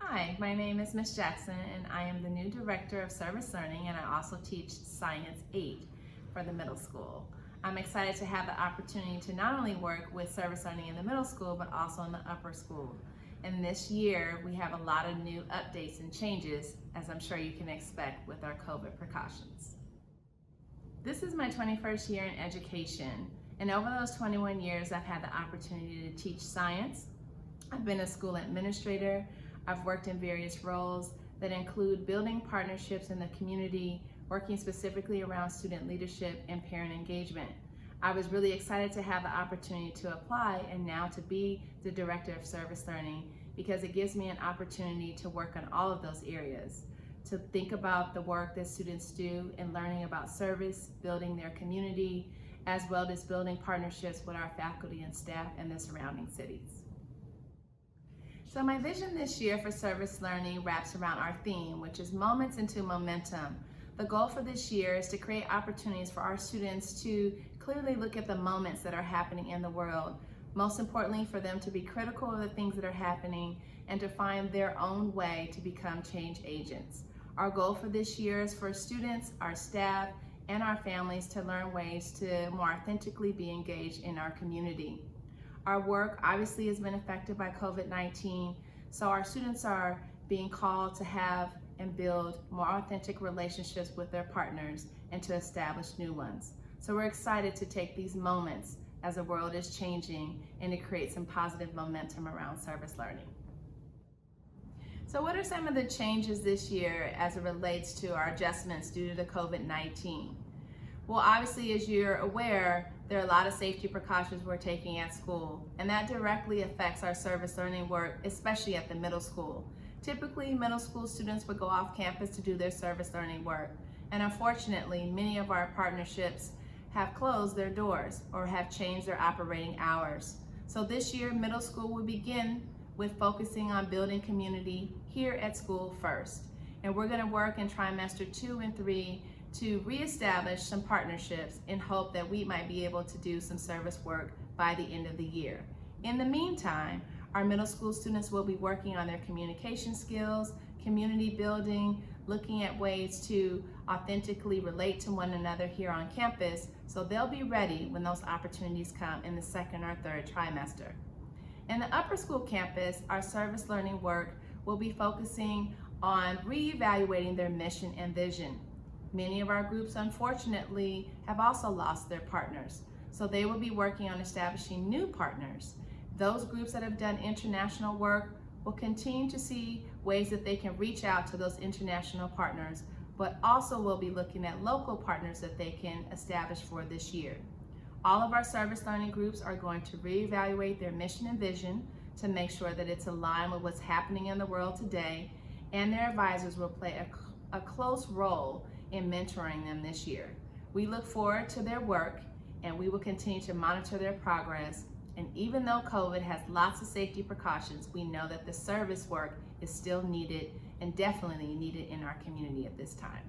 Hi, my name is Ms. Jackson and I am the new Director of Service Learning, and I also teach Science 8 for the middle school. I'm excited to have the opportunity to not only work with service learning in the middle school but also in the upper school. And this year we have a lot of new updates and changes, as I'm sure you can expect with our COVID precautions. This is my 21st year in education, and over those 21 years I've had the opportunity to teach science. I've been a school administrator. I've worked in various roles that include building partnerships in the community, working specifically around student leadership and parent engagement. I was really excited to have the opportunity to apply and now to be the Director of Service Learning, because it gives me an opportunity to work on all of those areas, to think about the work that students do in learning about service, building their community, as well as building partnerships with our faculty and staff in the surrounding cities. So my vision this year for service learning wraps around our theme, which is Moments into Momentum. The goal for this year is to create opportunities for our students to clearly look at the moments that are happening in the world. Most importantly, for them to be critical of the things that are happening and to find their own way to become change agents. Our goal for this year is for students, our staff, and our families to learn ways to more authentically be engaged in our community. Our work obviously has been affected by COVID-19, so our students are being called to have and build more authentic relationships with their partners and to establish new ones. So we're excited to take these moments as the world is changing and to create some positive momentum around service learning. So what are some of the changes this year as it relates to our adjustments due to the COVID-19? Well, obviously, as you're aware, there are a lot of safety precautions we're taking at school, and that directly affects our service learning work, especially at the middle school. Typically, middle school students would go off campus to do their service learning work, and unfortunately, many of our partnerships have closed their doors or have changed their operating hours. So this year, middle school will begin with focusing on building community here at school first. And we're gonna work in trimester 2 and 3 to reestablish some partnerships in hope that we might be able to do some service work by the end of the year. In the meantime, our middle school students will be working on their communication skills, community building, looking at ways to authentically relate to one another here on campus, so they'll be ready when those opportunities come in the second or third trimester. In the upper school campus, our service learning work will be focusing on reevaluating their mission and vision. Many of our groups, unfortunately, have also lost their partners, so they will be working on establishing new partners. Those groups that have done international work will continue to see ways that they can reach out to those international partners, but also will be looking at local partners that they can establish for this year. All of our service learning groups are going to reevaluate their mission and vision to make sure that it's aligned with what's happening in the world today, and their advisors will play a close role in mentoring them this year. We look forward to their work, and we will continue to monitor their progress. And even though COVID has lots of safety precautions, we know that the service work is still needed and definitely needed in our community at this time.